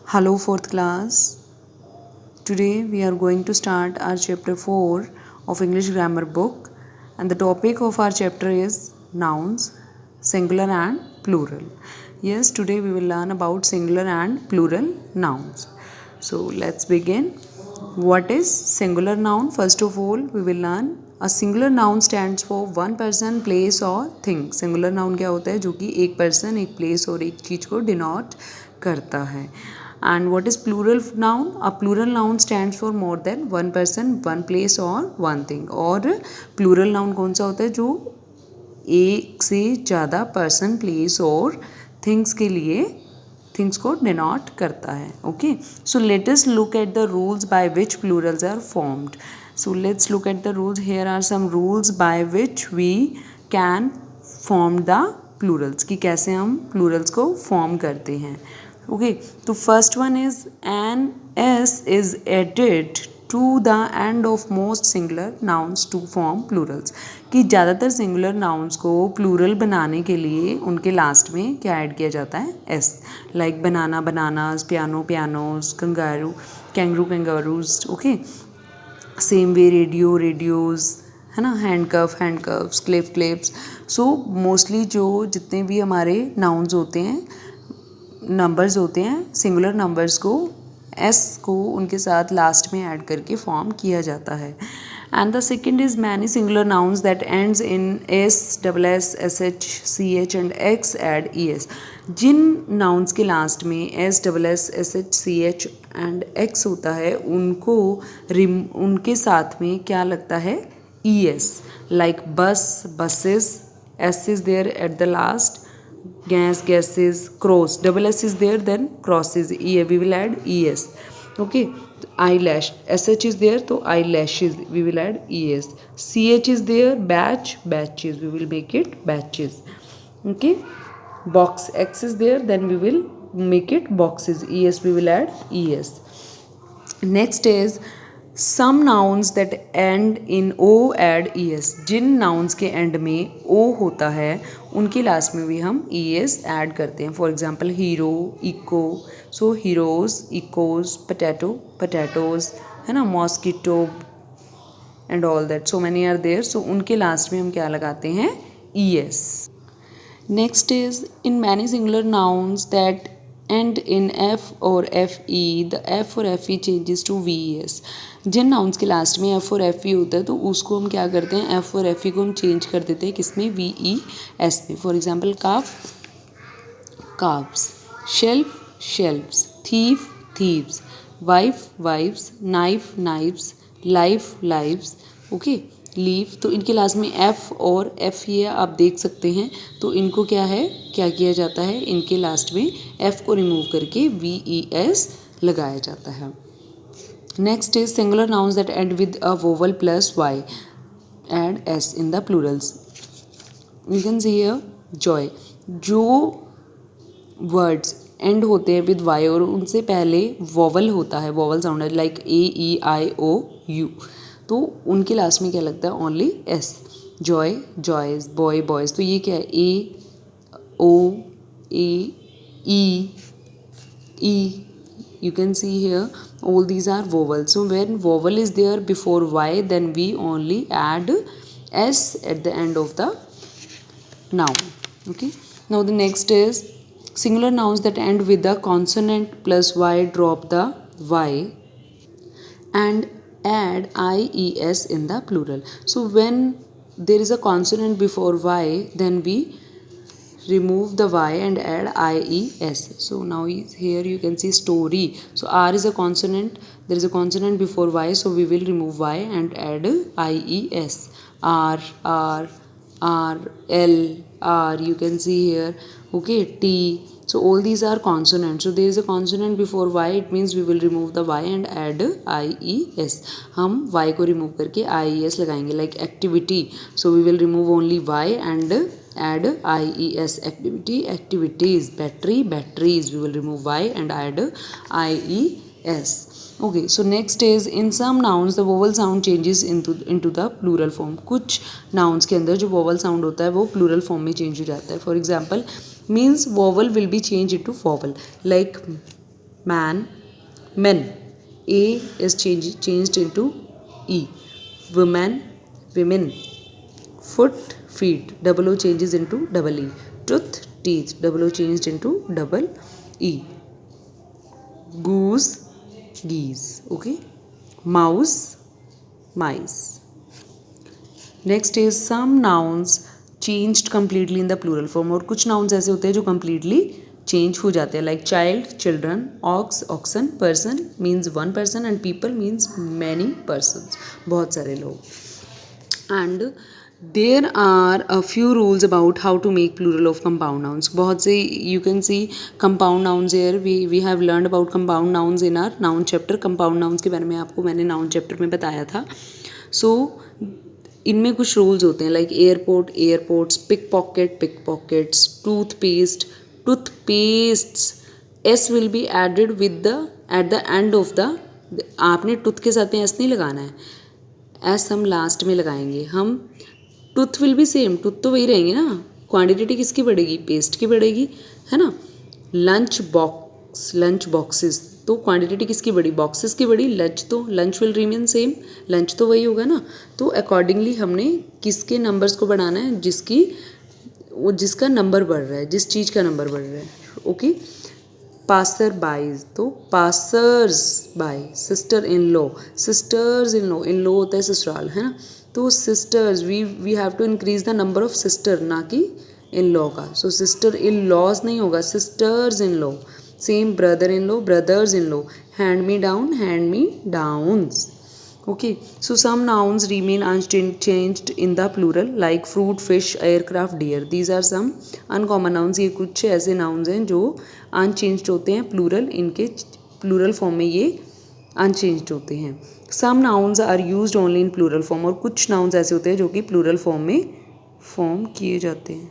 Hello, fourth class. Today we are going to start our chapter 4 of English grammar book, and the topic of our chapter is nouns, singular and plural. Yes, today we will learn about singular and plural nouns. So let's begin. What is singular noun? First of all, we will learn a singular noun stands for one person, place or thing. Singular noun क्या होता है? जो कि एक person, एक place और एक चीज़ को denote करता है. And what is plural noun? A plural noun stands for more than one person, one place or one thing. और plural noun कौन सा होता है? जो एक से ज़्यादा person, place और things के लिए things को denote करता है. Okay, so let us look at the rules by which plurals are formed. So let's look at the rules. Here are some rules by which we can form the plurals, कि कैसे हम plurals को form करते हैं. Okay, तो first one is an s is added to the end of most singular nouns to form plurals. कि ज़्यादातर singular nouns को plural बनाने के लिए उनके लास्ट में क्या ऐड किया जाता है? s. Like banana, bananas, piano, pianos, kangaroo, kangaroo, kangaroos. Okay, same way radio, radios, है ना, handcuff, handcuffs, clip, clips. So mostly जो जितने भी हमारे nouns होते हैं, नंबर्स होते हैं, सिंगुलर नंबर्स को एस को उनके साथ लास्ट में ऐड करके फॉर्म किया जाता है. And the second is many singular nouns that ends in S, double S, S H, C H and X add E S. जिन नाउन्स के लास्ट में S, double S, S H, C H and X होता है उनको उनके साथ में क्या लगता है? E S. Like bus, buses, S is there at the last. Gas, gases, cross, double s is there, then crosses, we will add es. Okay, eyelash, sh is there, so eyelashes we will add es. Ch is there, batch, batches, we will make it batches. Okay, box, x is there, then we will make it boxes, es we will add es. Next is some nouns that end in o add es. जिन nouns के end में o होता है उनके last में भी हम es add करते हैं. For example hero, echo, so heroes, echoes, potato, potatoes, है ना, mosquito and all that, so many are there. So उनके लास्ट में हम क्या लगाते हैं? es. Next is in many singular nouns that end in f or fe, the f or fe changes to ves. जिन nouns के last में f और fe होता है तो उसको हम क्या करते हैं? f और fe को हम चेंज कर देते हैं किसमें? ves में. For example calf, calfs, shelf, shelfs, thief, thieves, wife, wifes, knife, knifes, life, lives. Okay, leave. तो इनके लास्ट में f और f ये आप देख सकते हैं. तो इनको क्या है, क्या किया जाता है? इनके लास्ट में f को रिमूव करके ves लगाया जाता है. Next is singular nouns that end with a vowel plus y add s in the plurals. You can see here joy. जो वर्ड्स एंड होते हैं विद y और उनसे पहले वोवल होता है, vowel sound like a, e, i, o, u, तो उनके लास्ट में क्या लगता है? Only S. Joy, joys, boy, boys. तो ये क्या है? ए, ओ, ए, ई, ई. You can see here all these are vowels. So when vowel is there before y, then we only add s at the end of the noun. Okay, now the next is singular nouns that end with the consonant plus y, drop the y and add ies in the plural. So when there is a consonant before y, then we remove the y and add ies. So now here you can see story. So r is a consonant, there is a consonant before y, so we will remove y and add ies. r, r, r, l, r, you can see here. Okay, t. So all these are consonants. So there is a consonant before y, it means we will remove the y and add ies. हम y को remove करके ies लगाएंगे. Like activity, so we will remove only y and add ies. Activity, activities. Battery, batteries, we will remove y and add ies. Okay, so next is in some nouns the vowel sound changes into the plural form. कुछ nouns के अंदर जो vowel sound होता है वो plural form में change हो जाता है. For example, means vowel will be changed into vowel. Like man, men. A is changed into E. Woman, women. Foot, feet. Double O changes into double E. Tooth, teeth. Double O changed into double E. Goose, geese. Okay. Mouse, mice. Next is some nouns changed completely in the plural form. और कुछ nouns ऐसे होते हैं जो completely change हो जाते हैं, like child, children, ox, oxen, person means one person and people means many persons, बहुत सारे लोग. And there are a few rules about how to make plural of compound nouns. बहुत से you can see compound nouns here. We have learned about compound nouns in our noun chapter. compound nouns के बारे में आपको मैंने noun chapter में बताया था. So इनमें कुछ रूल्स होते हैं, like airport, airports, pick pockets, toothpaste, toothpastes. S will be added with the at the end of the. आपने टूथ के साथ में एस नहीं लगाना है, एस हम लास्ट में लगाएंगे. हम tooth will be same, tooth तो वही रहेंगे ना. क्वांटिटी किसकी बढ़ेगी? पेस्ट की बढ़ेगी, है ना. लंच बॉक्स, लंच बॉक्सेस, तो क्वांटिटी किसकी बढ़ी? बॉक्सेस की बढ़ी. Lunch will remain same, lunch तो वही होगा ना. तो अकॉर्डिंगली हमने किसके नंबर्स को बढ़ाना है? जिसका नंबर बढ़ रहा है, जिस चीज़ का नंबर बढ़ रहा है. ओके. पासर बाइज, तो passers by. Sister in law, sisters in law, in law होता है ससुराल, है ना. तो sisters, we have to increase the number of sister, ना कि इन लॉ का. सो सिस्टर इन लॉज नहीं होगा, sisters in law. Same brother in law, brothers in law. Hand me down, hand me downs. Okay, so some nouns remain unchanged in the plural like fruit, fish, aircraft, deer. These are some uncommon nouns. ये कुछ ऐसे nouns हैं जो unchanged होते हैं plural, इनके plural form में ये unchanged होते हैं. Some nouns are used only in plural form. और कुछ nouns ऐसे होते हैं जो कि plural form में form किए जाते हैं.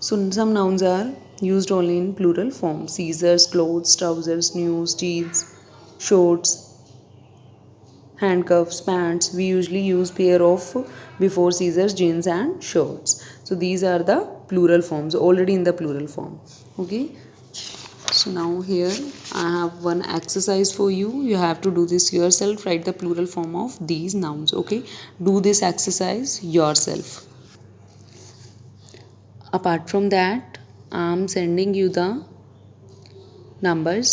So some nouns are used only in plural form. Scissors, clothes, trousers, news, jeans, shorts, handcuffs, pants. We usually use pair of before scissors, jeans and shorts. So these are the plural forms, already in the plural form. Okay. So now here I have one exercise for you. You have to do this yourself. Write the plural form of these nouns. Okay. Do this exercise yourself. Apart from that, I am sending you the numbers.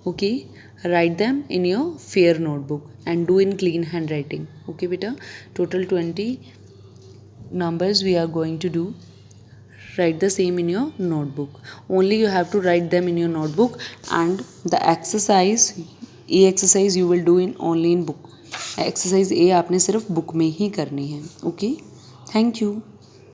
Okay, write them in your fair notebook and do in clean handwriting. Okay beta, total 20 numbers we are going to do. Write the same in your notebook. Only you have to write them in your notebook, and the exercise you will do in only in book. Exercise A आपने सिर्फ book में ही करनी है. Okay, thank you.